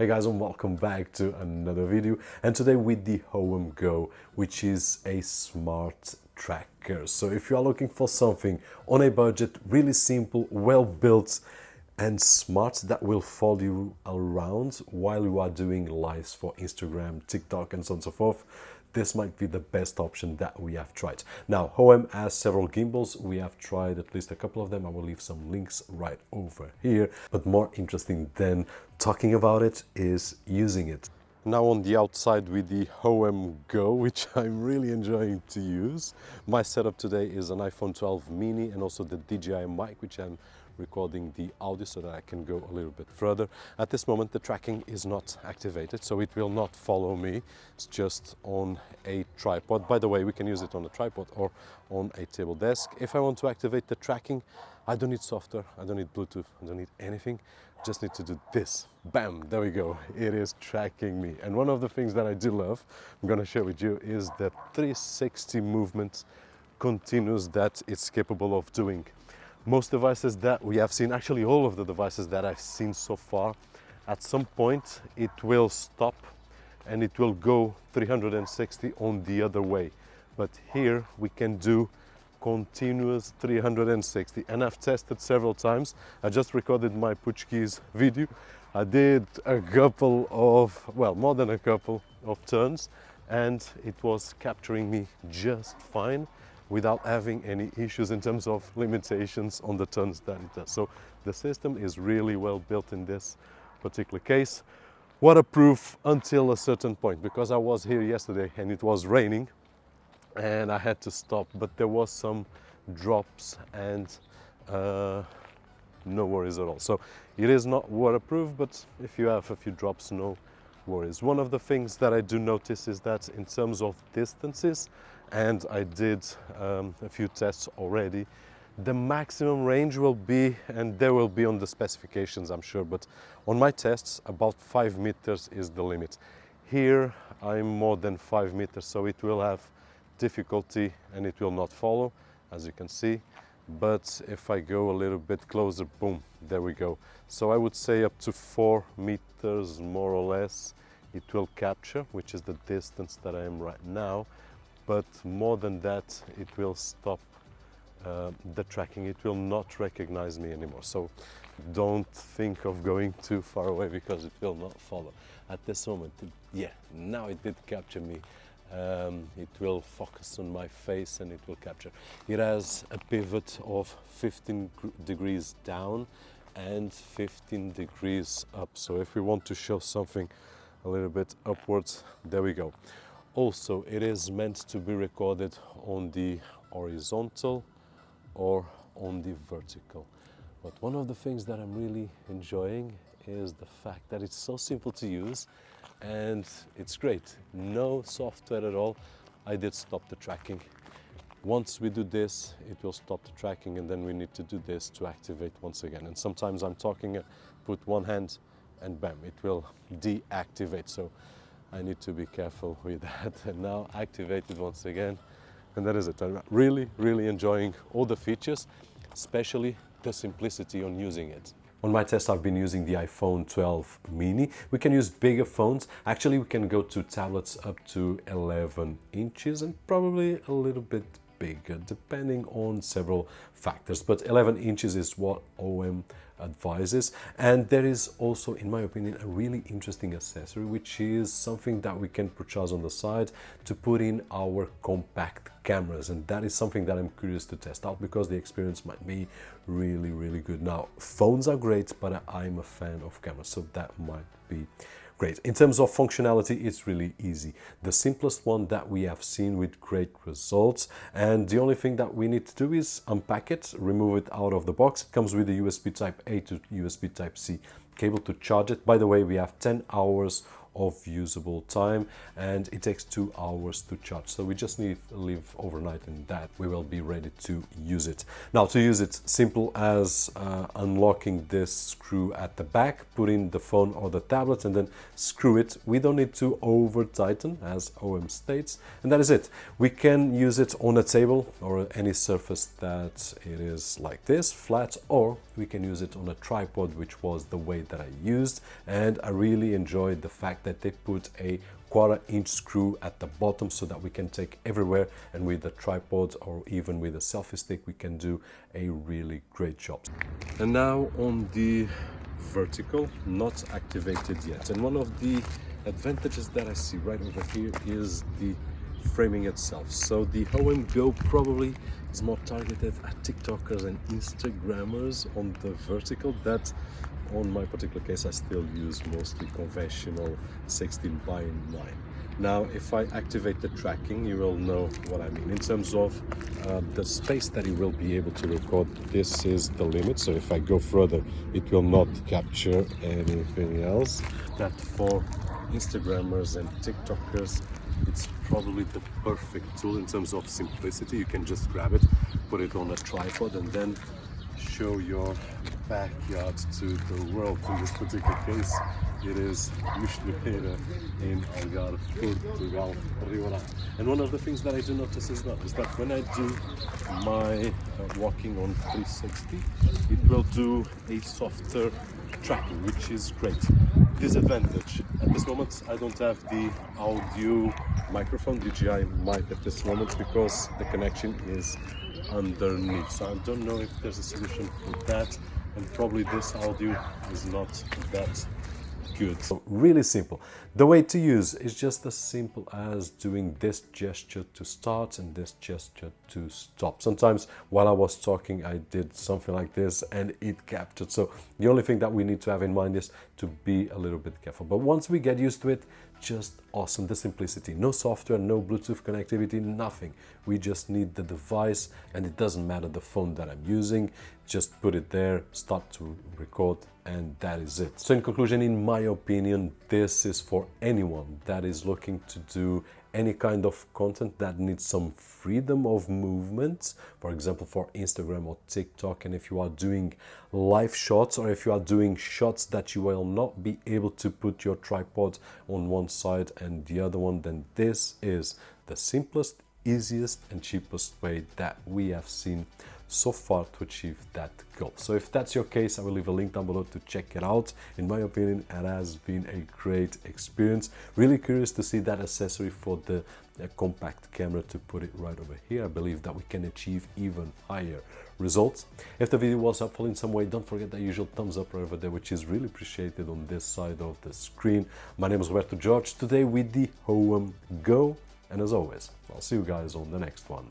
Hey guys, and welcome back to another video, and today with the Hohem Go, which is a smart tracker. So if you are looking for something on a budget, really simple, well built and smart, that will follow you around while you are doing lives for Instagram, TikTok and so on and so forth, this might be the best option that we have tried. Now, Hohem has several gimbals. We have tried at least a couple of them. I will leave some links right over here. But more interesting than talking about it is using it. Now on the outside with the Hohem Go, which I'm really enjoying to use. My setup today is an iPhone 12 mini and also the DJI mic, which I'm recording the audio so that I can go a little bit further. At this moment the tracking is not activated, so it will not follow me. It's just on a tripod. By the way, we can use it on a tripod or on a table desk. If I want to activate the tracking, I don't need software, I don't need Bluetooth, I don't need anything. Just need to do this. Bam, there we go. It is tracking me. And one of the things that I do love, I'm gonna share with you, is the 360 movement continuous that it's capable of doing. Most devices that we have seen, actually all of the devices that I've seen so far, at some point it will stop and it will go 360 on the other way. But here we can do continuous 360, and I've tested several times. I just recorded my Portuguese video. I did a couple of, well, more than a couple of turns, and it was capturing me just fine without having any issues in terms of limitations on the turns that it does. So the system is really well built in this particular case. Waterproof until a certain point, because I was here yesterday and it was raining and I had to stop, but there was some drops and no worries at all. So it is not waterproof, but if you have a few drops, no worries. One of the things that I do notice is that in terms of distances, and I did a few tests already, the maximum range will be, and there will be on the specifications I'm sure, but on my tests about 5 meters is the limit. Here I'm more than 5 meters, so it will have difficulty and it will not follow, as you can see. But if I go a little bit closer, boom, there we go. So I would say up to 4 meters more or less it will capture, which is the distance that I am right now. But more than that, it will stop the tracking. It will not recognize me anymore. So don't think of going too far away because it will not follow. At this moment, yeah, now it did capture me. It will focus on my face and it will capture. It has a pivot of 15 degrees down and 15 degrees up. So if we want to show something a little bit upwards, there we go. Also, it is meant to be recorded on the horizontal or on the vertical. But one of the things that I'm really enjoying is the fact that it's so simple to use and it's great. No software at all. I did stop the tracking. Once we do this, it will stop the tracking, and then we need to do this to activate once again. And sometimes I'm talking, put one hand and bam, it will deactivate. So I need to be careful with that. And now activated once again, and that is it. I'm really, really enjoying all the features, especially the simplicity on using it. On my test, I've been using the iPhone 12 mini. We can use bigger phones. Actually, we can go to tablets up to 11 inches and probably a little bit bigger, depending on several factors. But 11 inches is what Hohem advises. And there is also, in my opinion, a really interesting accessory, which is something that we can purchase on the side to put in our compact cameras. And that is something that I'm curious to test out because the experience might be really, really good. Now, phones are great, but I'm a fan of cameras, so that might be great. In terms of functionality, it's really easy. The simplest one that we have seen with great results. And the only thing that we need to do is unpack it, remove it out of the box. It comes with a USB Type A to USB Type C cable to charge it. By the way, we have 10 hours of usable time, and it takes 2 hours to charge. So we just need to leave overnight, and that we will be ready to use it. Now, to use it, simple as unlocking this screw at the back, put in the phone or the tablet, and then screw it. We don't need to over tighten, as Hohem states, and that is it. We can use it on a table or any surface that it is like this, flat, or we can use it on a tripod, which was the way that I used. And I really enjoyed the fact that they put a 1/4-inch screw at the bottom so that we can take everywhere, and with a tripod or even with a selfie stick we can do a really great job. And now on the vertical, not activated yet, and one of the advantages that I see right over here is the framing itself. So the Hohem Go probably is more targeted at TikTokers and Instagrammers on the vertical. That on my particular case I still use mostly conventional 16:9. Now if I activate the tracking, you will know what I mean. In terms of the space that you will be able to record, this is the limit. So if I go further, it will not capture anything else. That for Instagrammers and TikTokers, it's probably the perfect tool in terms of simplicity. You can just grab it, put it on a tripod, and then show your backyard to the world. In this particular case, it is Michoeira in Algarve, Portugal, Riola. And one of the things that I do notice as well is that when I do my walking on 360, it will do a softer tracking, which is great. Disadvantage: at this moment I don't have the audio microphone, DJI mic at this moment, because the connection is underneath. So I don't know if there's a solution for that, and probably this audio is not that good. So really simple. The way to use is just as simple as doing this gesture to start and this gesture to stop. Sometimes while I was talking I did something like this and it captured. So the only thing that we need to have in mind is to be a little bit careful. But once we get used to it, just awesome. The simplicity, no software, no Bluetooth connectivity, nothing. We just need the device, and it doesn't matter the phone that I'm using. Just put it there, start to record, and that is it. So in conclusion, in my opinion, this is for anyone that is looking to do any kind of content that needs some freedom of movement, for example for Instagram or TikTok. And if you are doing live shots, or if you are doing shots that you will not be able to put your tripod on one side and the other one, then this is the simplest, easiest and cheapest way that we have seen so far to achieve that goal. So if that's your case, I will leave a link down below to check it out. In my opinion, it has been a great experience. Really curious to see that accessory for the compact camera, to put it right over here. I believe that we can achieve even higher results. If the video was helpful in some way, don't forget that usual thumbs up right over there, which is really appreciated on this side of the screen. My name is Roberto, today with the Hohem Go, and as always, I'll see you guys on the next one.